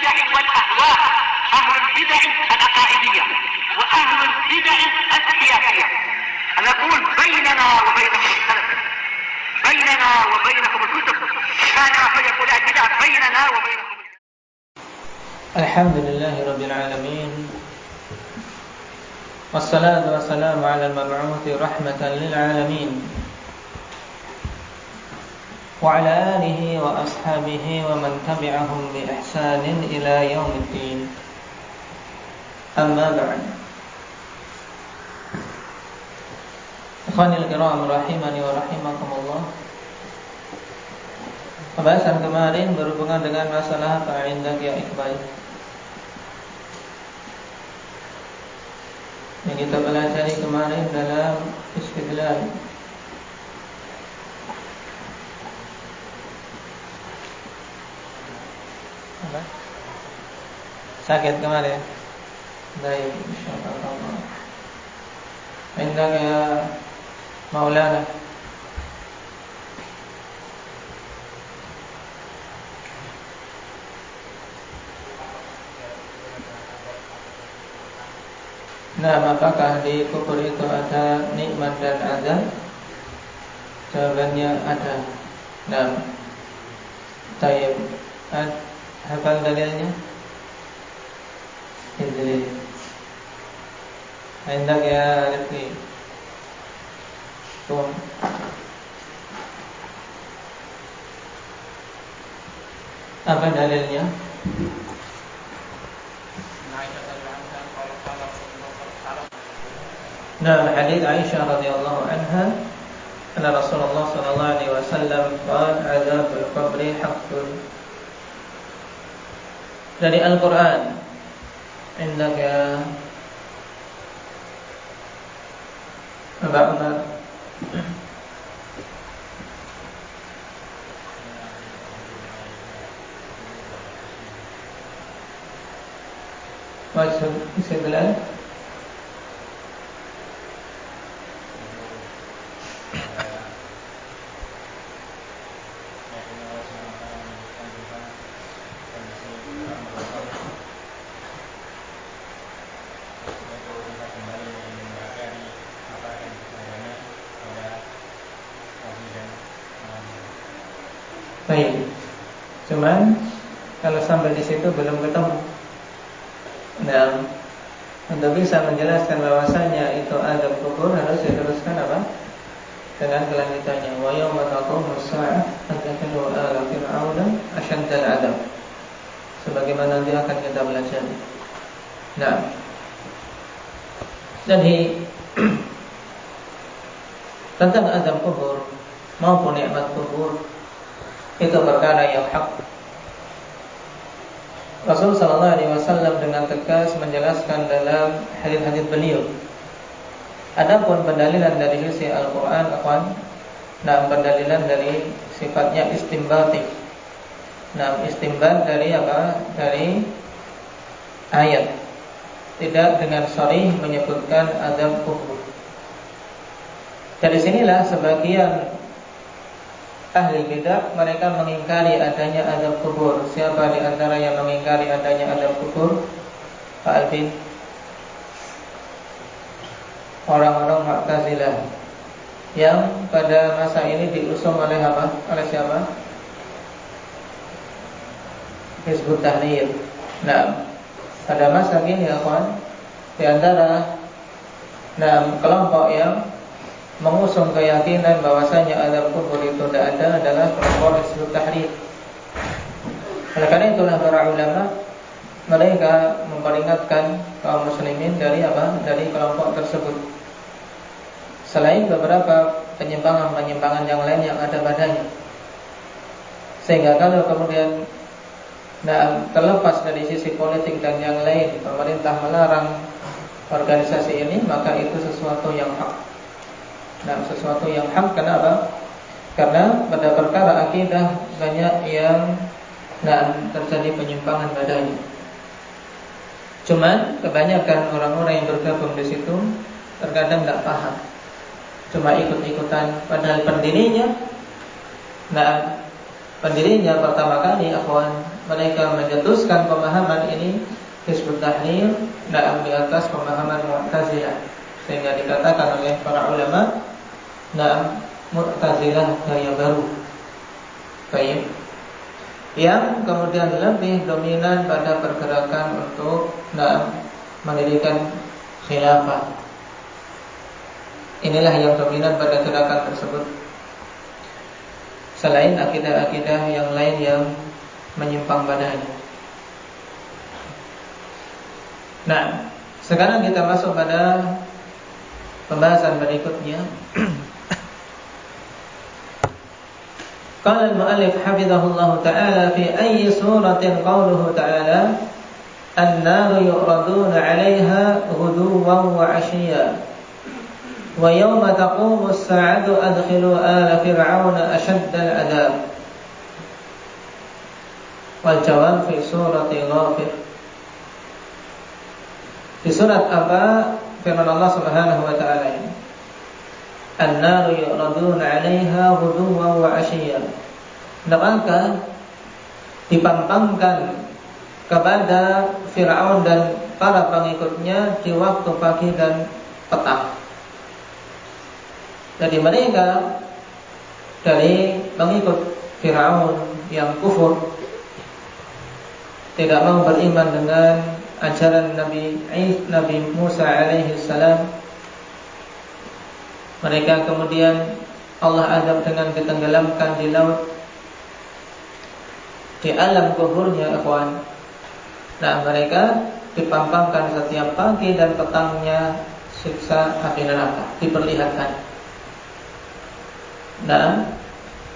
البدع والأهواء، أهل البدع العقائدية وأهل البدع السياسية. نقول بيننا وبينكم السلف، بيننا وبينكم الكتب، كان فيقول البدع بيننا وبينكم. الحمد لله رب العالمين، والصلاة والسلام على المبعوث رحمة للعالمين وعلى آله وأصحابه ومن تبعهم بإحسان إلى يوم الدين. أما بعد، Ikhwanil kiram rahimani wa rahimakumullah. Pembahasan kemarin berhubungan dengan masalah kaidah ya Iqbal. Yang kita pelajari kemarin dalam istidlal. Apa? Sakit kemarin? Baik, insyaallah. Indah ya Maulana. Nah, apakah di kubur itu ada nikmat dan azab? Jawabannya ada. Nah, tayyib. Hafal dalilnya? Ini. Hendak ya Rifki. Tuh. Apa dalilnya? Nah, hadits Aisyah radhiyallahu anha, anna Rasulullah sallallahu alaihi wasallam qala adzabul qabri haqqun. Dari Al-Qur'an. Indaka Mbak Umar. Maksud istidlal baik. Cuman kalau sampai di situ belum ketemu. Nah, untuk bisa menjelaskan bahwasanya itu azab kubur harus diteruskan apa? Dengan kelanjutannya. Wa yauma taqumus saa'ah adkhilu ala fir'auna asyaddal 'adzab. Sebagaimana nanti akan kita belajar. Nah, jadi tentang azab kubur maupun nikmat kubur itu perkara yang hak. Rasul sallallahu alaihi wasallam dengan tegas menjelaskan dalam hadis-hadis beliau. Adapun pendalilan dari sisi Al-Qur'an, nah pendalilan dari sifatnya istinbatif. Nah, istinbat dari apa? Dari ayat. Tidak dengan sharih menyebutkan azab kubur. Dari sinilah sebagian ahli bidah mereka mengingkari adanya azab kubur. Siapa di antara yang mengingkari adanya azab kubur? Pak Alvin. Orang-orang Mu'tazilah yang pada masa ini diusung oleh apa? Oleh siapa? Hizbut Tahrir. Nah, pada masa ini ya kawan, di antara kelompok yang mengusung keyakinan bahwasanya azab kubur itu tidak ada adalah kelompok Hizbut Tahrir. Oleh karena itulah para ulama mereka memperingatkan kaum muslimin dari apa? Dari kelompok tersebut. Selain beberapa penyimpangan-penyimpangan yang lain yang ada padanya. Sehingga kalau kemudian terlepas dari sisi politik dan yang lain, pemerintah melarang organisasi ini, maka itu sesuatu yang hak. Nah, sesuatu yang hak. Kenapa? Karena pada perkara akidah banyak yang terjadi penyimpangan padanya. Cuman kebanyakan orang-orang yang bergabung di situ terkadang tidak paham, cuma ikut-ikutan. Padahal pendirinya pendirinya pertama kali akhwan, mereka mencetuskan pemahaman ini Hizbut Tahrir di atas pemahaman Mu'tazilah, sehingga dikatakan oleh para ulama Mu'tazilah gaya baru. Baik. Yang kemudian lebih dominan pada pergerakan untuk mendirikan khilafah. Inilah yang dominan pada gerakan tersebut. Selain akidah-akidah yang lain yang menyimpang padanya. Nah, sekarang kita masuk pada pembahasan berikutnya. Qala al-mu'allif hafizahullahu ta'ala fi ayyi suratin qawluhu ta'ala an-naru yu'raduna 'alayha ghuduwan wa 'ashiyyan wa yawma taqumu as-sa'atu adkhilu ala fir'auna ashadda al-'adab. Wal jawab fi surati Ghafir. Di surat apa firman Allah Subhanahu wa ta'ala ini? An-naru yu'raduna 'alayha ghuduwan wa 'ashiyyan. Neraka dipampangkan kepada Fir'aun dan para pengikutnya di waktu pagi dan petang. Jadi mereka dari pengikut Fir'aun yang kufur, tidak mau beriman dengan ajaran Nabi Musa alaihi salam, mereka kemudian Allah azab dengan ditenggelamkan di laut, di alam kuburnya ikhwan. Nah, mereka dipampangkan setiap pagi dan petangnya siksa api neraka diperlihatkan. Nah,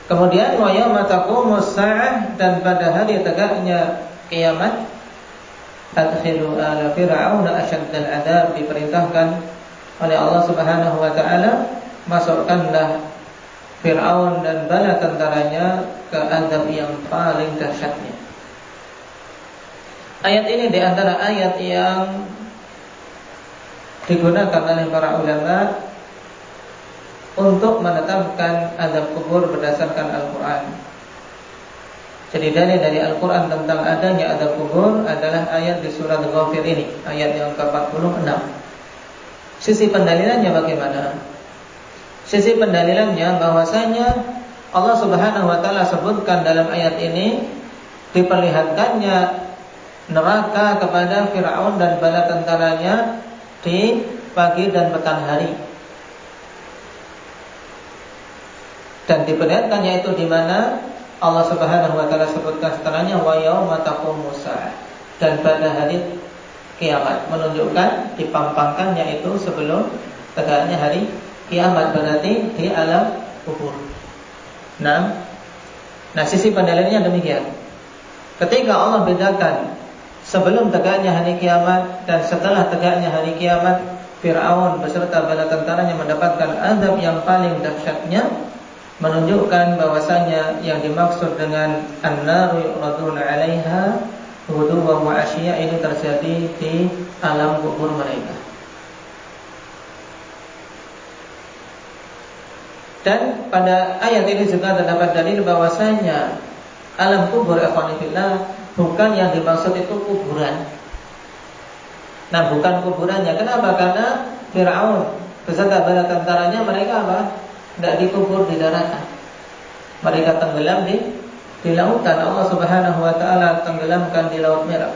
kemudian wa yauma taqumus sa'ah, dan pada hari tegaknya kiamat, adkhilu ala fir'auna asyaddal adab, diperintahkan oleh Allah Subhanahu wa taala, masukkanlah Fir'aun dan bala tentaranya ke azab yang paling dahsyatnya. Ayat ini di antara ayat yang digunakan oleh para ulama untuk menetapkan azab kubur berdasarkan Al-Quran. Jadi dalil dari Al-Quran tentang adanya azab kubur adalah ayat di surat Ghafir ini, ayat yang ke-46. Sisi pendalilannya bagaimana? Sisi pendalilannya bahwasanya Allah Subhanahu wa taala sebutkan dalam ayat ini diperlihatkannya neraka kepada Fir'aun dan bala tentaranya di pagi dan petang hari. Dan diperlihatkannya itu di mana Allah Subhanahu wa taala sebutkan setelahnya wa yauma taqumus sa'ah, dan pada hari kiamat, menunjukkan dipampangkannya itu sebelum tegaknya hari kiamat, berarti di alam kubur. Nah, sisi pendalilannya demikian. Ketika Allah bedakan sebelum tegaknya hari kiamat dan setelah tegaknya hari kiamat, Fir'aun beserta bala tentaranya mendapatkan azab yang paling dahsyatnya, menunjukkan bahwasanya yang dimaksud dengan an-naru yu'raduna 'alaiha ghuduwan wa 'ashiyya ini terjadi di alam kubur mereka. Dan pada ayat ini juga terdapat dalil bahwasanya alam kubur ikhwanillah bukan yang dimaksud itu kuburan. Nah, bukan kuburannya. Kenapa? Karena Fir'aun beserta bala tentaranya mereka apa? Tidak dikubur di daratan. Mereka tenggelam di lautan. Allah Subhanahu wa taala tenggelamkan di Laut Merah.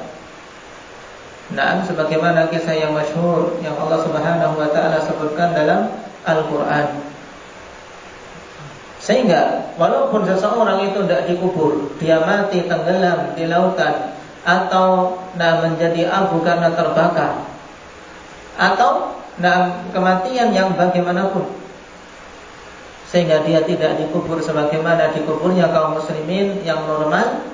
Nah, sebagaimana kisah yang masyhur yang Allah Subhanahu wa taala sebutkan dalam Al-Qur'an. Sehingga walaupun seseorang itu tidak dikubur, dia mati tenggelam di lautan, atau menjadi abu karena terbakar, atau kematian yang bagaimanapun, sehingga dia tidak dikubur sebagaimana dikuburnya kaum muslimin yang normal,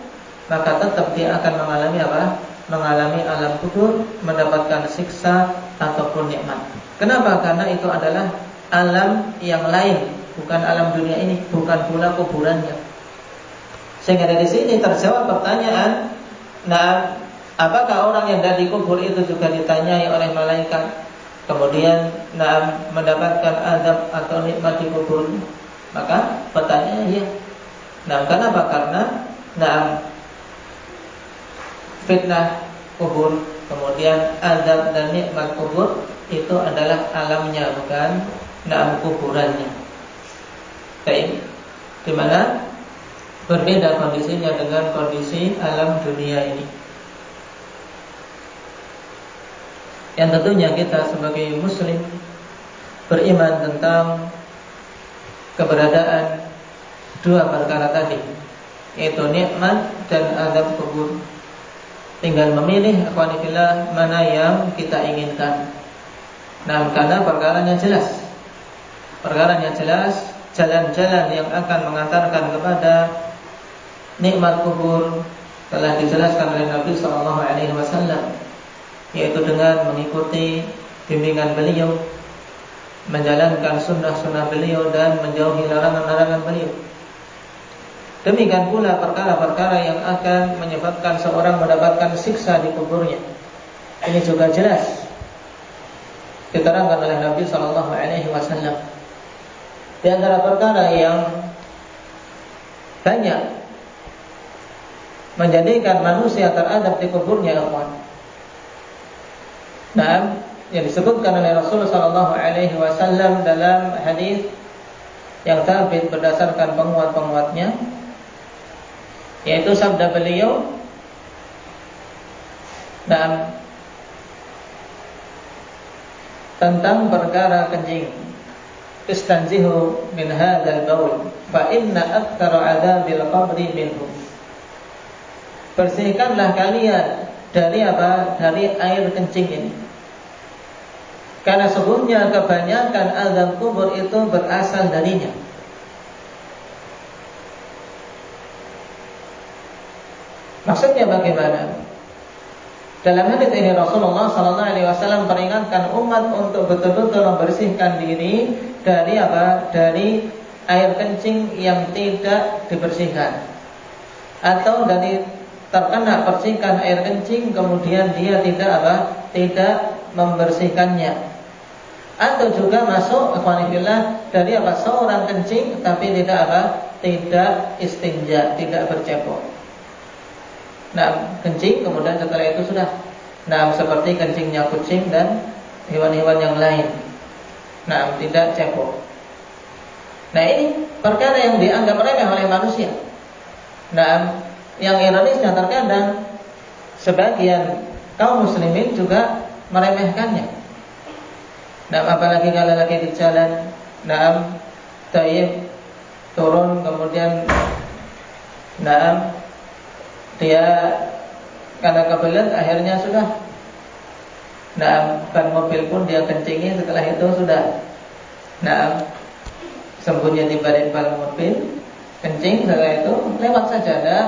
maka tetap dia akan mengalami apa? Mengalami alam kubur, mendapatkan siksa ataupun nikmat. Kenapa? Karena itu adalah alam yang lain, bukan alam dunia ini, bukan pula kuburannya. Sehingga dari sini terjawab pertanyaan, apakah orang yang tidak dikubur itu juga ditanyai oleh malaikat, kemudian mendapatkan azab atau nikmat di kuburnya? Maka pertanyaannya ya. Nah, kenapa? Karena fitnah kubur, kemudian azab dan nikmat kubur itu adalah alamnya, bukan kuburannya. Baik, di mana berbeda kondisinya dengan kondisi alam dunia ini. Yang tentunya kita sebagai muslim beriman tentang keberadaan dua perkara tadi, yaitu nikmat dan azab kubur. Tinggal memilih akhwanillah mana yang kita inginkan. Nah, karena perkaranya jelas. Perkaranya jelas, jalan-jalan yang akan mengantarkan kepada nikmat kubur telah dijelaskan oleh Nabi SAW, yaitu dengan mengikuti bimbingan beliau, menjalankan sunnah-sunnah beliau, dan menjauhi larangan-larangan beliau. Demikian pula perkara-perkara yang akan menyebabkan seorang mendapatkan siksa di kuburnya. Ini juga jelas diterangkan oleh Nabi SAW. Di antara perkara yang banyak menjadikan manusia teradab di kuburnya, nah, yang disebutkan oleh Rasulullah SAW dalam hadis yang thabit berdasarkan penguat-penguatnya, yaitu sabda beliau, nah, tentang perkara kencing, istanzihu min hadzal baul fa inna aktsara adzabil qabri minhu. Bersihkanlah kalian dari apa? Dari air kencing ini. Karena sesungguhnya kebanyakan azab kubur itu berasal darinya. Maksudnya bagaimana? Dalam hadis ini Rasulullah SAW peringatkan umat untuk betul-betul membersihkan diri dari apa? Dari air kencing yang tidak dibersihkan, atau dari terkena percikan air kencing kemudian dia tidak membersihkannya, atau juga masuk ikhwanillah dari apa? Seorang kencing tapi tidak istinja, tidak bercebok. Nah, kencing kemudian setelah itu sudah, nah, seperti kencingnya kucing dan hewan-hewan yang lain, nah, tidak cebok. Nah, ini perkara yang dianggap remeh oleh manusia. Nah, yang ironisnya terkadang sebagian kaum muslimin juga meremehkannya. Nah, apalagi kalau lagi di jalan, nah, taib turun kemudian, nah, dia karena kebelet akhirnya sudah, nah, ban mobil pun dia kencingi, setelah itu sudah, nah, sembunyi di balik ban mobil, kencing, setelah itu lewat saja, nah,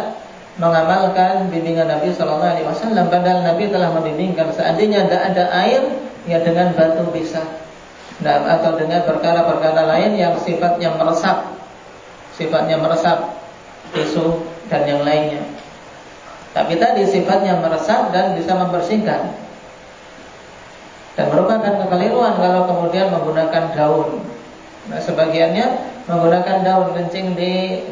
mengamalkan bimbingan Nabi SAW. Padahal Nabi telah membimbingkan seandainya tidak ada air, ya dengan batu bisa, nah, atau dengan perkara-perkara lain yang sifatnya meresap, tisu dan yang lainnya. Tapi tadi sifatnya meresap dan bisa membersihkan. Dan merupakan kekeliruan kalau kemudian menggunakan daun. Nah, sebagiannya menggunakan daun, kencing di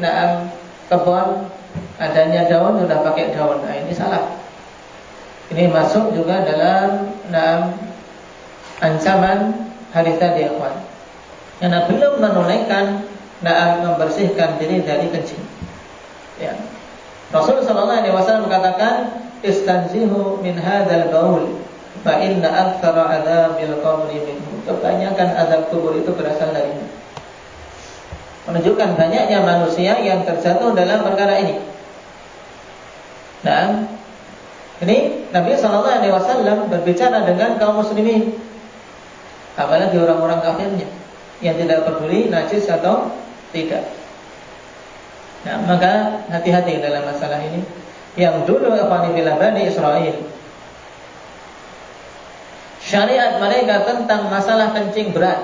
kebun, adanya daun sudah pakai daun. Nah, ini salah. Ini masuk juga dalam ancaman hadis tadi, ikhwan. Karena belum menunaikan membersihkan diri dari kencing. Ya. Rasulullah SAW mengatakan, istanzihu min hadzal baul fa inna aktsara adzabil qabri minhu. Kebanyakan azab kubur itu berasal darinya. Menunjukkan banyaknya manusia yang terjatuh dalam perkara ini. Nah, ini Nabi SAW berbicara dengan kaum muslimin, apalagi orang-orang kafirnya yang tidak peduli najis atau tidak. Nah, maka hati-hati dalam masalah ini. Yang dulu Bani Israel, syariat mereka tentang masalah kencing berat.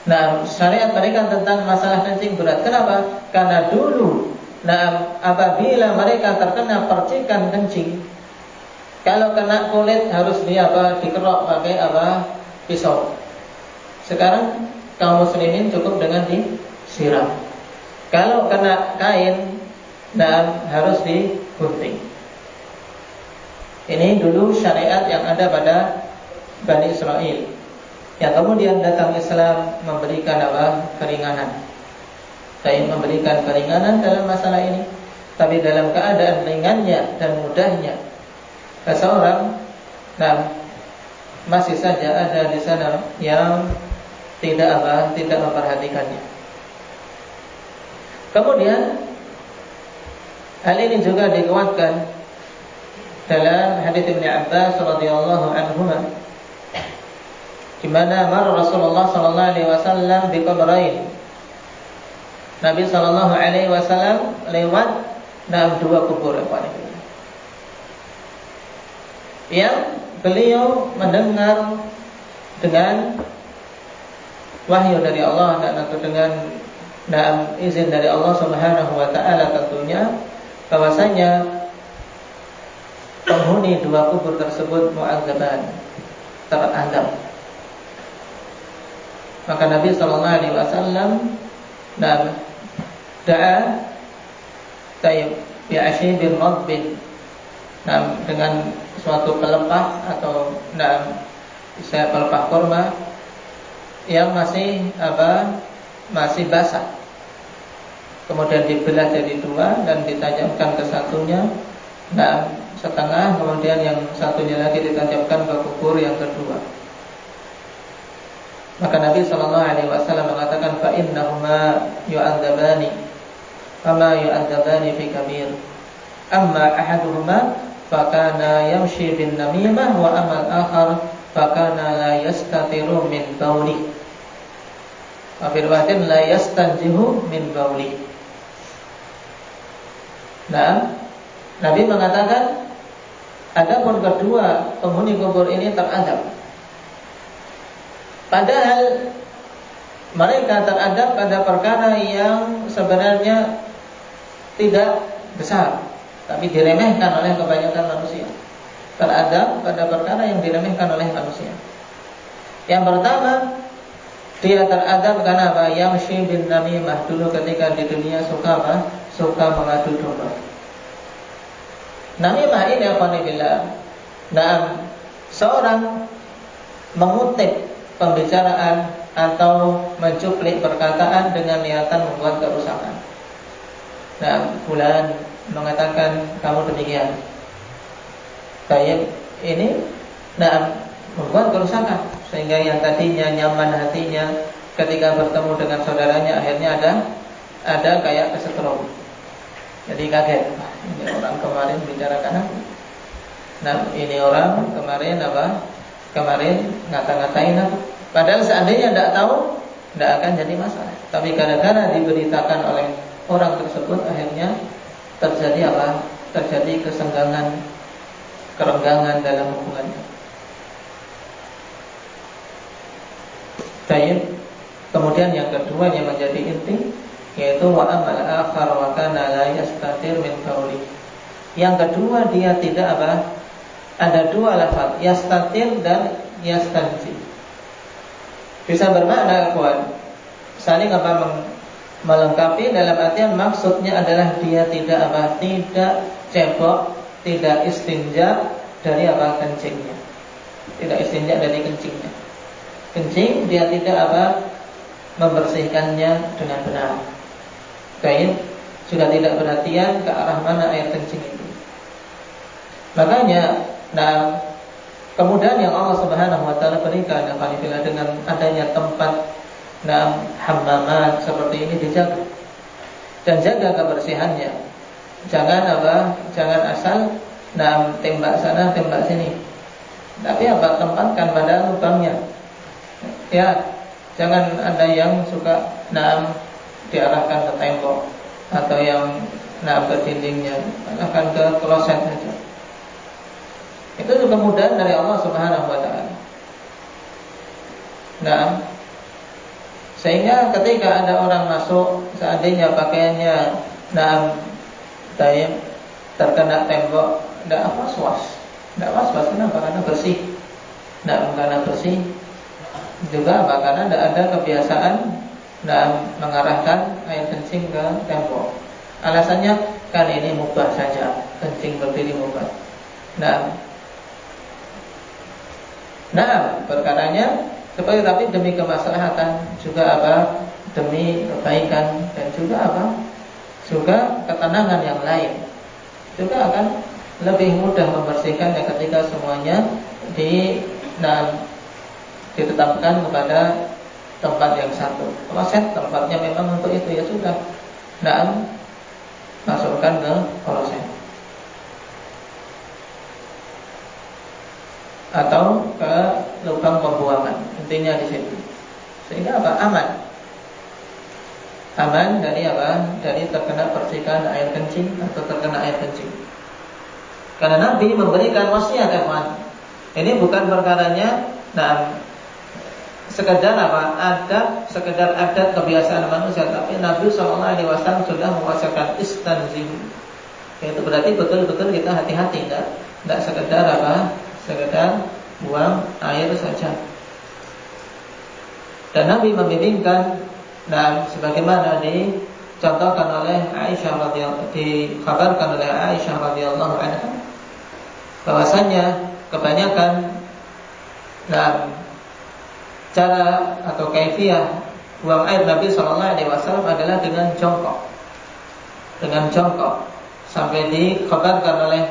Nah, syariat mereka tentang masalah kencing berat. Kenapa? Karena dulu, nah, apabila mereka terkena percikan kencing, kalau kena kulit harus dikerok pakai pisau. Sekarang kaum muslimin cukup dengan disiram. Kalau kena kain, nah harus digunting. Ini dulu syariat yang ada pada Bani Israel. Yang kemudian datang Islam memberikan apa? Keringanan. Saya memberikan keringanan dalam masalah ini. Tapi dalam keadaan ringannya dan mudahnya, seseorang masih saja ada di sana yang tidak memperhatikannya. Kemudian hal ini juga dikuatkan dalam hadits Ibnu Abbas radhiyallahu anhuma, di mana Rasulullah sallallahu alaihi wasallam di qabrain. Nabi sallallahu alaihi wasallam lewat dalam dua kubur yang beliau mendengar dengan wahyu dari Allah dan dengan izin dari Allah Subhanahu wa taala tentunya, bahwasanya penghuni dua kubur tersebut mu'adzaban, terazab. Maka Nabi sallallahu alaihi wasallam da'a bi'ashi bin Rabbin, dengan suatu pelepah atau pelepah kurma yang masih basah, kemudian dibelah jadi dua dan ditajamkan ke satunya setengah, kemudian yang satunya lagi ditajamkan ke kubur yang kedua. Maka Nabi sallallahu alaihi wasallam mengatakan, fa innahuma yu'adzabani kama yu'adzabani fi kabir, amma ahaduhuma fakana yamshi bin namimah wa amal akhar fakana la yastatiru min bauli, wa fi riwayatin la yastanjihu min bauli. Nabi mengatakan, adapun kedua penghuni kubur ini teradab, padahal mereka teradab pada perkara yang sebenarnya tidak besar, tapi diremehkan oleh kebanyakan manusia. Teradab pada perkara yang diremehkan oleh manusia. Yang pertama, dia teradab karena apa? Yamshi bin namimah, dulu ketika di dunia suka mengadu domba. Namimah ini seorang mengutip pembicaraan atau mencuplik perkataan dengan niatan membuat kerusakan. Fulan mengatakan kamu demikian. Baik, ini membuat kerusakan sehingga yang tadinya nyaman hatinya ketika bertemu dengan saudaranya akhirnya ada kayak kesetrum. Jadi kaget, ini orang kemarin bicarakan aku. Ini orang kemarin ngata-ngatain aku. Padahal seandainya tidak tahu, tidak akan jadi masalah. Tapi gara-gara diberitakan oleh orang tersebut, akhirnya terjadi terjadi kesenggangan, kerenggangan dalam hubungannya. Baik. Kemudian yang kedua yang menjadi inti, yaitu wa amal akhar wa kana la yastatir min qauli. Yang kedua, dia tidak ada dua lafaz, yastatir dan yastanji. Bisa bermakna saling melengkapi, dalam artian maksudnya adalah dia tidak cebok, tidak istinja dari kencingnya. Tidak istinja dari kencingnya. Kencing dia tidak membersihkannya dengan benar. Baik, sudah tidak perhatian ke arah mana air kencing itu. Makanya kemudian yang Allah Subhanahu wa taala berikan dengan adanya tempat hammamat seperti ini dijaga. Dan jaga kebersihannya. Jangan asal tembak sana, tembak sini. Tapi tempatkan pada lubangnya. Ya, jangan ada yang suka diarahkan ke tembok atau yang ke dindingnya, akan ke kloset saja. Itu juga kemudahan dari Allah Subhanahu wa taala. Sehingga ketika ada orang masuk, seandainya pakaiannya terkena tembok, tidak was-was. Kenapa? Karena bersih. Karena bersih juga karena tidak ada kebiasaan mengarahkan air kencing ke tembok. Alasannya kan ini mubah saja, kencing berdiri mubah. Perkaranya seperti tapi demi kemaslahatan juga demi kebaikan dan juga juga ketenangan yang lain. Juga akan lebih mudah membersihkannya ketika semuanya ditetapkan kepada tempat yang satu. Kloset tempatnya memang untuk itu, ya sudah. Masukkan ke kloset. Atau ke lubang pembuangan. Intinya di situ. Sehingga aman. Aman dari Dari terkena percikan air kencing atau terkena air kencing. Karena Nabi memberikan wasiat, ikhwan. Ini bukan perkaranya sekedar adat kebiasaan manusia, tapi Nabi SAW sudah mewasiatkan istanzihu. Itu berarti betul-betul kita hati-hati, tidak sekedar sekedar buang air saja. Dan Nabi membimbingkan, sebagaimana dicontohkan oleh dikhabarkan oleh Aisyah radhiyallahu anha, bahwasanya kebanyakan cara atau kaifiyah buang air Nabi SAW adalah dengan jongkok. Sampai dikhabarkan oleh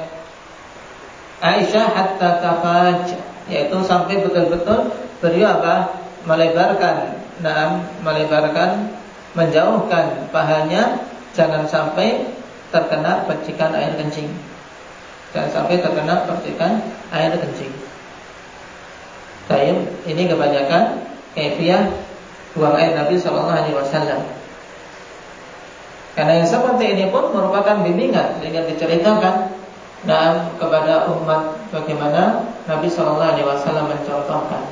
Aisyah hatta tafaj, yaitu sampai betul-betul beliau melebarkan, menjauhkan pahanya, jangan sampai terkena percikan air kencing. Baik, ini kebanyakan kaifiyah buang air Nabi SAW. Karena yang seperti ini pun merupakan bimbingan dengan diceritakan kepada umat bagaimana Nabi SAW mencontohkan.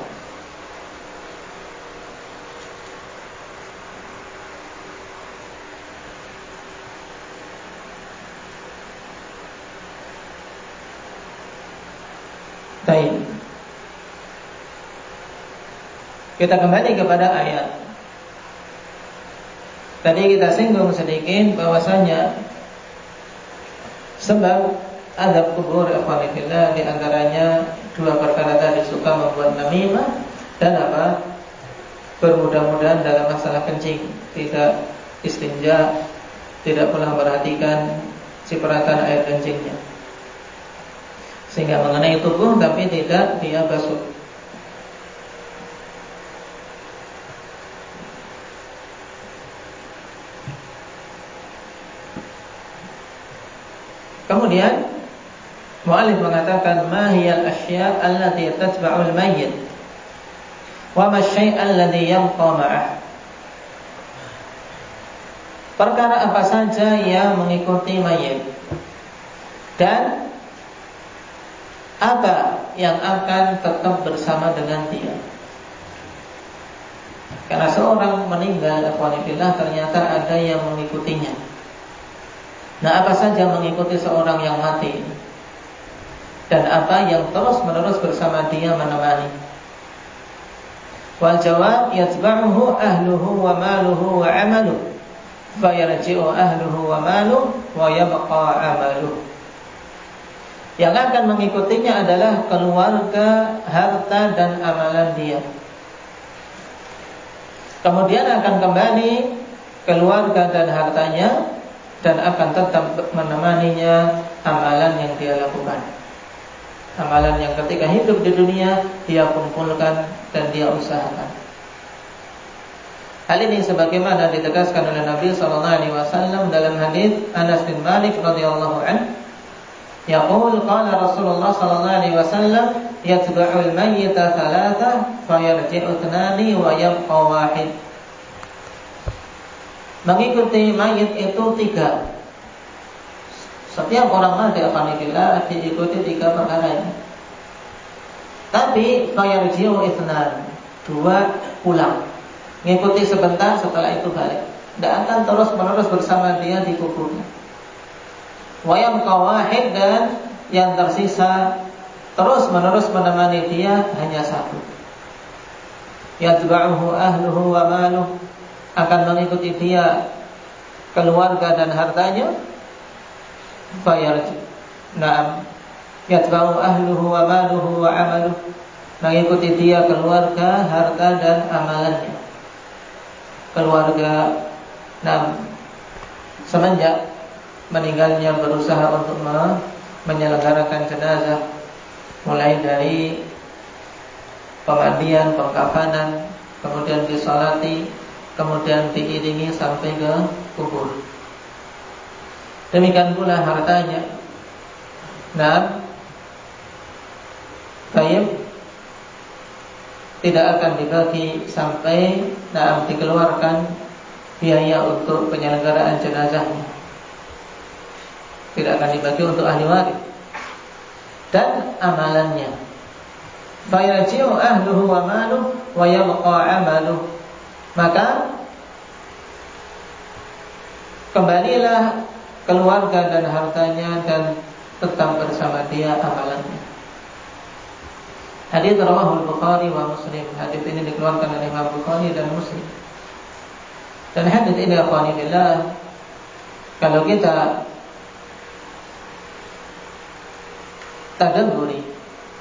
Baik. Kita kembali kepada ayat. Tadi kita singgung sedikit bahwasanya sebab azab kubur ikhwanillah di antaranya dua perkara tadi, suka membuat namimah dan bermudah-mudahan dalam masalah kencing, tidak istinja, tidak pernah memperhatikan cipratan air kencingnya, sehingga mengenai tubuh tapi tidak dia basuh. Kemudian mu'allif mengatakan ma hiyal asya' allati tatba'ul mayyit wa ma syai' alladhi yabqa ma'ah. Perkara apa saja yang mengikuti mayit dan apa yang akan tetap bersama dengan dia. Karena seorang meninggal, alhamdulillah, ternyata ada yang mengikutinya. Nah, apa saja mengikuti seorang yang mati dan apa yang terus-menerus bersama dia menemani. Wal jawab yatba'uhu ahluhu wa maluhu wa 'amaluhu, fayarji'u ahluhu wa maluhu wa yabqa 'amaluhu. Yang akan mengikutinya adalah keluarga, harta dan amalan dia. Kemudian akan kembali keluarga dan hartanya, dan akan tetap menemaninya amalan yang dia lakukan. Amalan yang ketika hidup di dunia dia kumpulkan dan dia usahakan. Hal ini sebagaimana ditegaskan oleh Nabi SAW dalam hadis Anas bin Malik radhiyallahu anhu, yaqul qala Rasulullah sallallahu alaihi wasallam yatba'ul mayyita thalatha fayarji'u thnani wa yabqa wahid. Mengikuti mayit itu 3. Setiap orang mati alhamdulillah diikuti 3 perkara ini. Tapi fayarji'u itsnan, 2 pulang. Mengikuti sebentar, setelah itu balik. Tidak akan terus-menerus bersama dia di kuburnya. Wa yabqa wahid, dan yang tersisa terus-menerus menemani dia hanya 1. Yatba'uhu ahluhu wa maluhu, akan mengikuti dia keluarga dan hartanya, fayarji. Naam, yatba'u ahluhu wa maluhu wa amaluhu, mengikuti dia keluarga, harta dan amalannya. Keluarga, semenjak meninggalnya berusaha untuk menyelenggarakan jenazah, mulai dari pemandian, pengkafanan, kemudian disolati, kemudian diiringi sampai ke kubur. Demikian pula hartanya. Baik, tidak akan dibagi sampai dikeluarkan biaya untuk penyelenggaraan jenazahnya. Tidak akan dibagi untuk ahli waris. Dan amalannya, fayarji'u ahluhu wa maluhu wa yabqa amaluhu, maka kembalilah keluarga dan hartanya dan tetap bersama dia amalannya. Hadits rawahul Bukhari wa Muslim. Hadits ini dikeluarkan oleh Imam Bukhari dan Muslim. Dan hadits ini akhwanillah, kalau kita tadabburi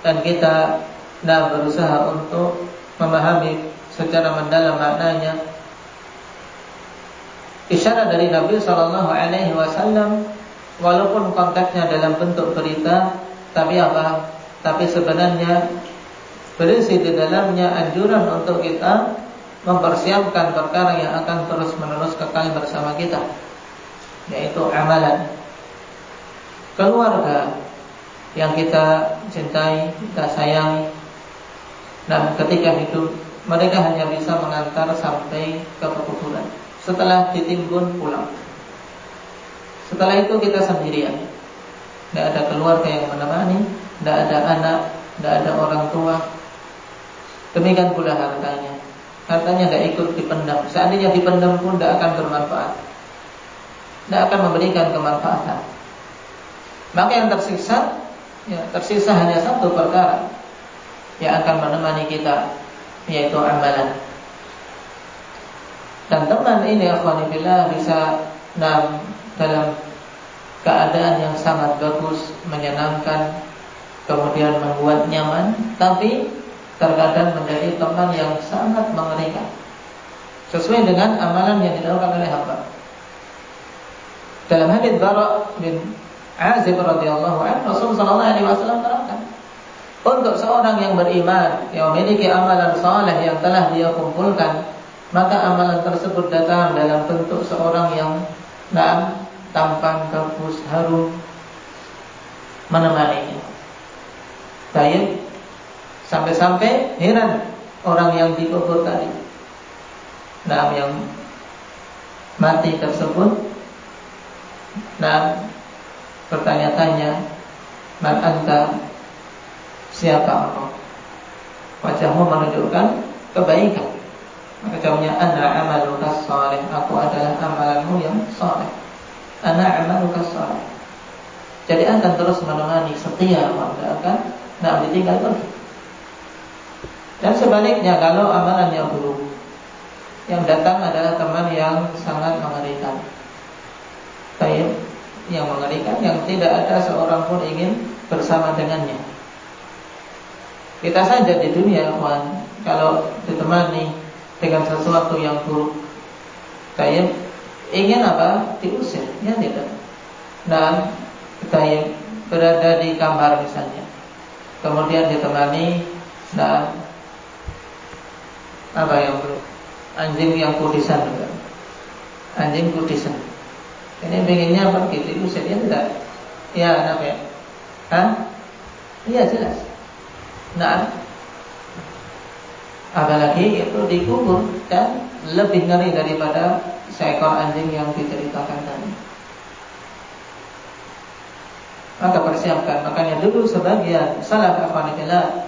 dan kita berusaha untuk memahami secara mendalam maknanya, isyarat dari Nabi sallallahu alaihi wasallam, walaupun konteksnya dalam bentuk berita, tapi apa? Tapi sebenarnya berisi di dalamnya anjuran untuk kita mempersiapkan perkara yang akan terus-menerus kekal bersama kita, yaitu amalan. Keluarga yang kita cintai, kita sayangi, dan ketika hidup mereka hanya bisa mengantar sampai ke kuburan. Setelah ditimbun pulang. Setelah itu kita sendirian. Tidak ada keluarga yang menemani, tidak ada anak, tidak ada orang tua. Demikian pula hartanya. Hartanya tidak ikut dipendam. Seandainya dipendam pun tidak akan bermanfaat, tidak akan memberikan kemanfaatan. Maka yang tersisa hanya satu perkara yang akan menemani kita, yaitu amalan. Dan teman ini akhwani billah bisa dalam keadaan yang sangat bagus, menyenangkan, kemudian membuat nyaman, tapi terkadang menjadi teman yang sangat mengerikan, sesuai dengan amalan yang dilakukan oleh hamba. Dalam hadits Bara' bin Azib radhiyallahu anhu, Rasulullah sallallahu alaihi wasallam terangkan, untuk seorang yang beriman, yang memiliki amalan saleh yang telah dia kumpulkan, maka amalan tersebut datang dalam bentuk seorang yang tampan, bagus, harum, menemaninya. Baik, sampai-sampai heran orang yang dikubur tadi, yang mati tersebut, bertanya-tanya, man anta, siapa engkau? Wajahmu menunjukkan kebaikan. Maka jawabnya, ana amaluka shalih, aku adalah amalanmu yang saleh. Ana amaluka shalih. Jadi akan terus menemani, setia, tidak akan ditinggal pergi. Dan sebaliknya, kalau amalannya buruk, yang datang adalah teman yang sangat mengerikan. Baik, yang mengerikan, yang tidak ada seorang pun ingin bersama dengannya. Kita saja di dunia, kalau ditemani dengan sesuatu yang buruk, kayak ingin apa? Diusir, ya tidak. Dan kita berada di kamar misalnya, kemudian ditemani apa yang buruk? Anjing yang kudisan, anjing kudisan. Ini pengennya pergi, diusir, ya tidak? Ya, kenapa ya? Iya jelas. Apalagi itu dikubur, dan lebih ngeri daripada seekor anjing yang diceritakan tadi. Maka persiapkan. Makanya dulu sebagian salaf akhwanillah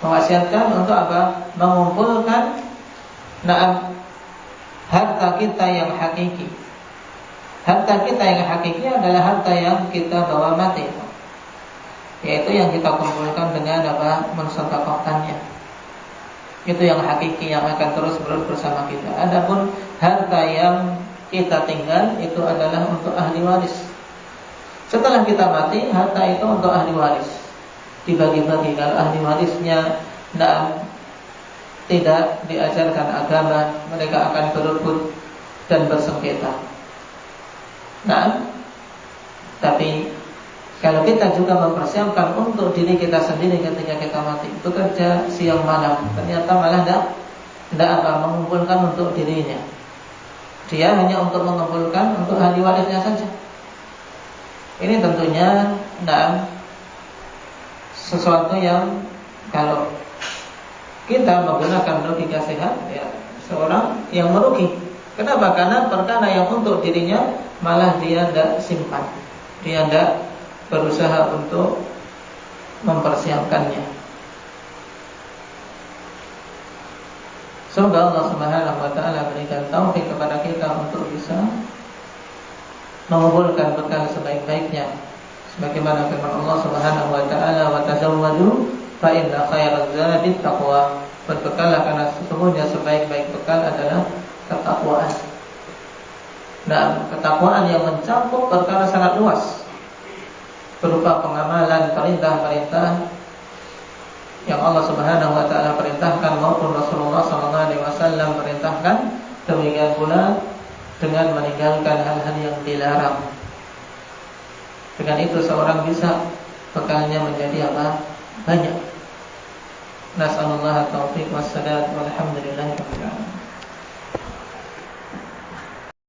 mewasiatkan untuk apa? Mengumpulkan harta kita yang hakiki. Harta kita yang hakiki adalah harta yang kita bawa mati, yaitu yang kita kumpulkan dengan apa? Mensedekahkannya. Itu yang hakiki, yang akan terus bersama kita. Adapun harta yang kita tinggal itu adalah untuk ahli waris. Setelah kita mati, harta itu untuk ahli waris, dibagi-bagi. Kalau ahli warisnya tidak diajarkan agama, mereka akan berebut dan bersengketa. Tapi kalau kita juga mempersiapkan untuk diri kita sendiri ketika kita mati, bekerja siang malam, ternyata malah tidak mengumpulkan untuk dirinya. Dia hanya untuk mengumpulkan untuk ahli warisnya saja. Ini tentunya sesuatu yang kalau kita menggunakan logika sehat, ya seorang yang merugi. Kenapa? Karena perkara yang untuk dirinya malah dia tidak simpan, dia tidak berusaha untuk mempersiapkannya. Semoga Allah Subhanahu wa taala berikan taufik kepada kita untuk bisa mengumpulkan bekal sebaik-baiknya. Sebagaimana firman Allah Subhanahu wa taala, "Wa tazawwadu fa inna khairaz zadi taqwa." Berbekallah karena sesungguhnya sebaik-baik bekal adalah ketakwaan. Ketakwaan yang mencakup perkara sangat luas, berupa pengamalan perintah-perintah yang Allah Subhanahu wa taala perintahkan maupun Rasulullah sallallahu alaihi wasallam perintahkan, demikian pula dengan meninggalkan hal-hal yang dilarang. Dengan itu seorang bisa bekalnya menjadi banyak. Nasallallahu taufiq wassadat walhamdulillahirabbil alamin.